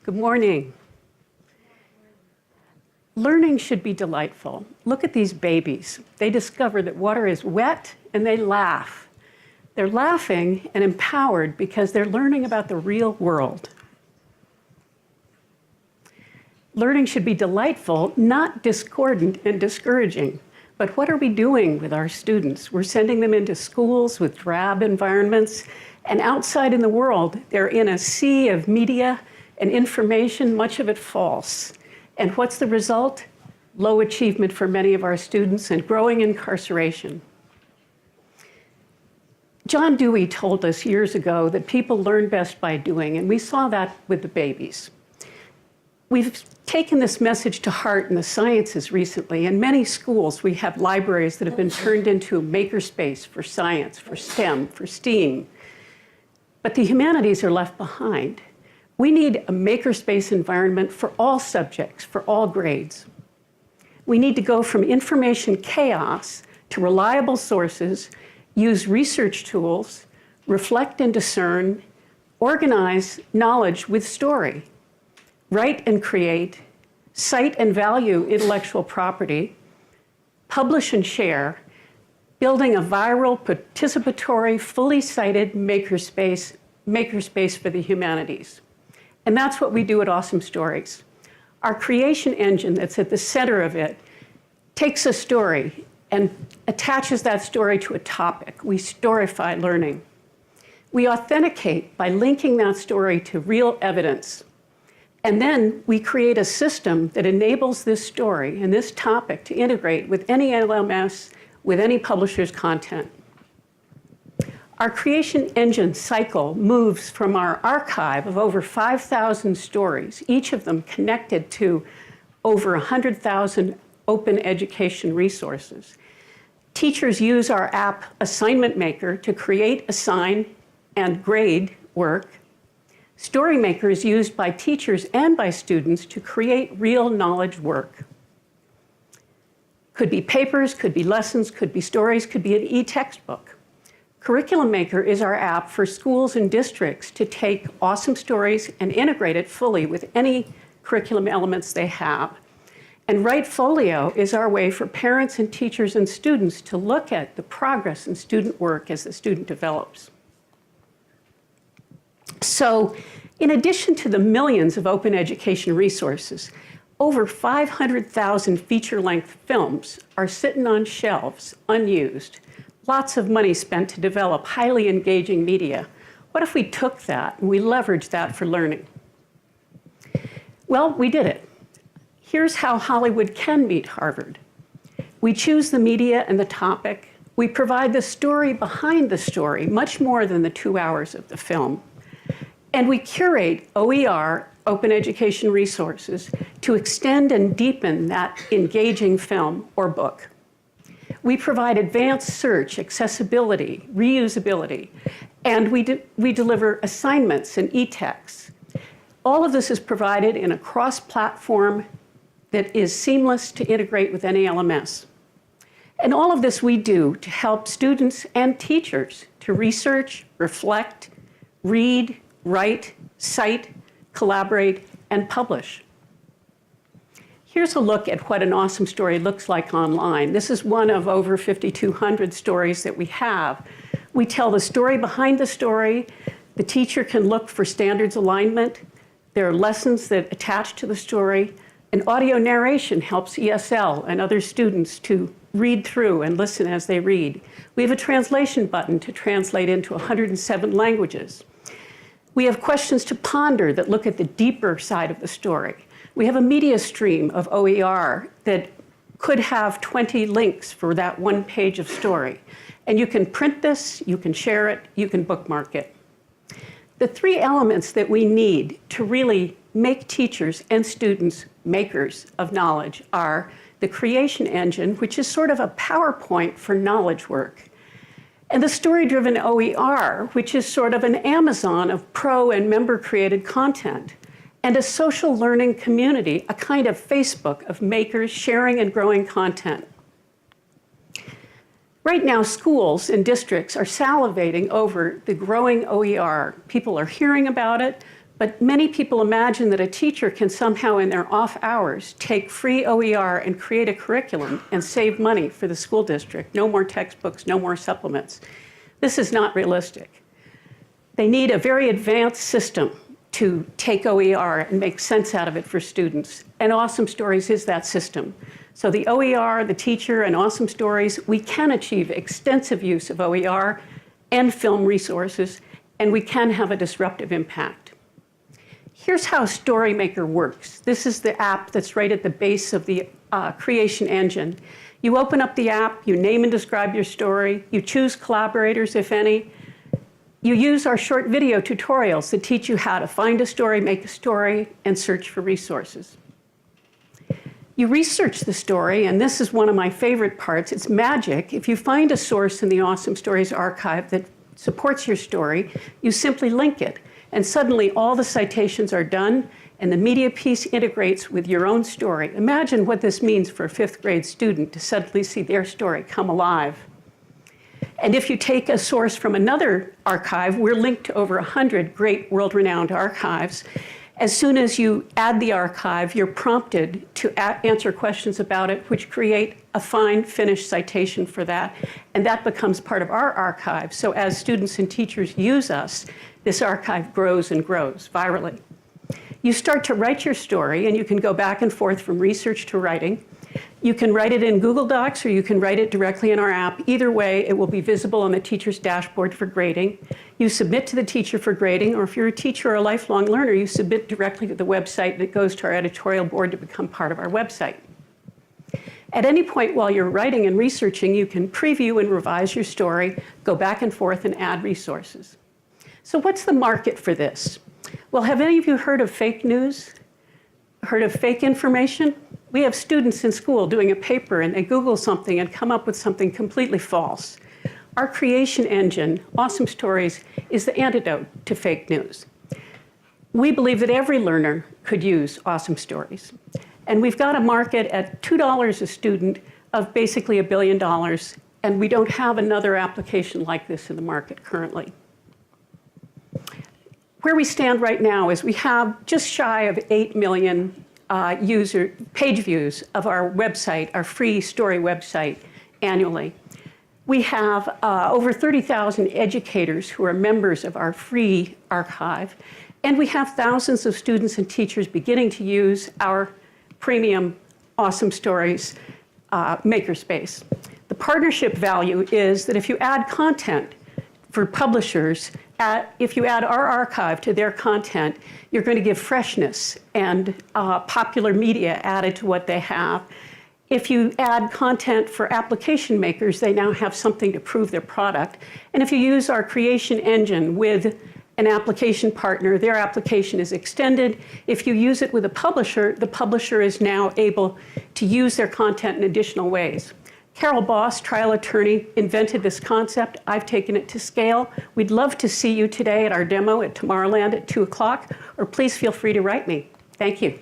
Good morning. Learning should be delightful. Look at these babies. They discover that water is wet and they laugh. They're laughing and empowered because they're learning about the real world. Learning should be delightful, not discordant and discouraging. But what are we doing with our students? We're sending them into schools with drab environments, and outside in the world, they're in a sea of media and information, much of it false. And what's the result? Low achievement for many of our students and growing incarceration. John Dewey told us years ago that people learn best by doing, and we saw that with the babies. We've taken this message to heart in the sciences recently. In many schools, we have libraries that have been turned into MakerSpace for science, for STEM, for STEAM. But the humanities are left behind. We need a MakerSpace environment for all subjects, for all grades. We need to go from information chaos to reliable sources, use research tools, reflect and discern, organize knowledge with story, write and create, cite and value intellectual property, publish and share, building a viral, participatory, fully cited makerspace for the humanities. And that's what we do at AwesomeStories. Our creation engine that's at the center of it takes a story and attaches that story to a topic. We storify learning. We authenticate by linking that story to real evidence. And then we create a system that enables this story and this topic to integrate with any LMS, with any publisher's content. Our creation engine cycle moves from our archive of over 5,000 stories, each of them connected to over 100,000 open education resources. Teachers use our app Assignment Maker to create, assign, and grade work. StoryMaker is used by teachers and by students to create real knowledge work. Could be papers, could be lessons, could be stories, could be an e-textbook. Curriculum Maker is our app for schools and districts to take AwesomeStories and integrate it fully with any curriculum elements they have. And Writefolio is our way for parents and teachers and students to look at the progress in student work as the student develops. So, in addition to the millions of open education resources, over 500,000 feature-length films are sitting on shelves, unused. Lots of money spent to develop highly engaging media. What if we took that and we leveraged that for learning? Well, we did it. Here's how Hollywood can meet Harvard. We choose the media and the topic. We provide the story behind the story, much more than the 2 hours of the film. And we curate OER, open education resources, to extend and deepen that engaging film or book. We provide advanced search, accessibility, reusability, and we deliver assignments and e-texts. All of this is provided in a cross-platform that is seamless to integrate with any LMS. And all of this we do to help students and teachers to research, reflect, read, write, cite, collaborate, and publish. Here's a look at what an awesome story looks like online. This is one of over 5,200 stories that we have. We tell the story behind the story. The teacher can look for standards alignment. There are lessons that attach to the story. And audio narration helps ESL and other students to read through and listen as they read. We have a translation button to translate into 107 languages. We have questions to ponder that look at the deeper side of the story. We have a media stream of OER that could have 20 links for that one page of story. And you can print this, you can share it, you can bookmark it. The three elements that we need to really make teachers and students makers of knowledge are the creation engine, which is sort of a PowerPoint for knowledge work, and the story-driven OER, which is sort of an Amazon of pro and member-created content, and a social learning community, a kind of Facebook of makers sharing and growing content. Right now, schools and districts are salivating over the growing OER. People are hearing about it, But many people imagine that a teacher can somehow in their off hours take free OER and create a curriculum and save money for the school district. No more textbooks, no more supplements. This is not realistic. They need a very advanced system to take OER and make sense out of it for students. And AwesomeStories is that system. So the OER, the teacher, and AwesomeStories, we can achieve extensive use of OER and film resources, and we can have a disruptive impact. Here's how StoryMaker works. This is the app that's right at the base of the creation engine. You open up the app, you name and describe your story, you choose collaborators, if any. You use our short video tutorials that teach you how to find a story, make a story, and search for resources. You research the story, and this is one of my favorite parts. It's magic. If you find a source in the AwesomeStories archive that supports your story, you simply link it, and suddenly all the citations are done, and the media piece integrates with your own story. Imagine what this means for a 5th grade student to suddenly see their story come alive. And if you take a source from another archive, we're linked to over 100 great world-renowned archives. As soon as you add the archive, you're prompted to answer questions about it, which create a fine, finished citation for that. And that becomes part of our archive. So as students and teachers use us, this archive grows and grows virally. You start to write your story, and you can go back and forth from research to writing. You can write it in Google Docs, or you can write it directly in our app. Either way, it will be visible on the teacher's dashboard for grading. You submit to the teacher for grading, or if you're a teacher or a lifelong learner, you submit directly to the website, and it goes to our editorial board to become part of our website. At any point while you're writing and researching, you can preview and revise your story, go back and forth, and add resources. So what's the market for this? Well, have any of you heard of fake news? Heard of fake information? We have students in school doing a paper, and they Google something and come up with something completely false. Our creation engine, AwesomeStories, is the antidote to fake news. We believe that every learner could use AwesomeStories. And we've got a market at $2 a student of basically $1 billion, and we don't have another application like this in the market currently. Where we stand right now is we have just shy of 8 million page views of our website, our free story website, annually. We have over 30,000 educators who are members of our free archive, and we have thousands of students and teachers beginning to use our premium AwesomeStories MakerSpace. The partnership value is that if you add content for publishers, if you add our archive to their content, you're going to give freshness and popular media added to what they have. If you add content for application makers, they now have something to prove their product. And if you use our creation engine with an application partner, their application is extended. If you use it with a publisher, the publisher is now able to use their content in additional ways. Carole Boss, trial attorney, invented this concept. I've taken it to scale. We'd love to see you today at our demo at Tomorrowland at 2 o'clock, or please feel free to write me. Thank you.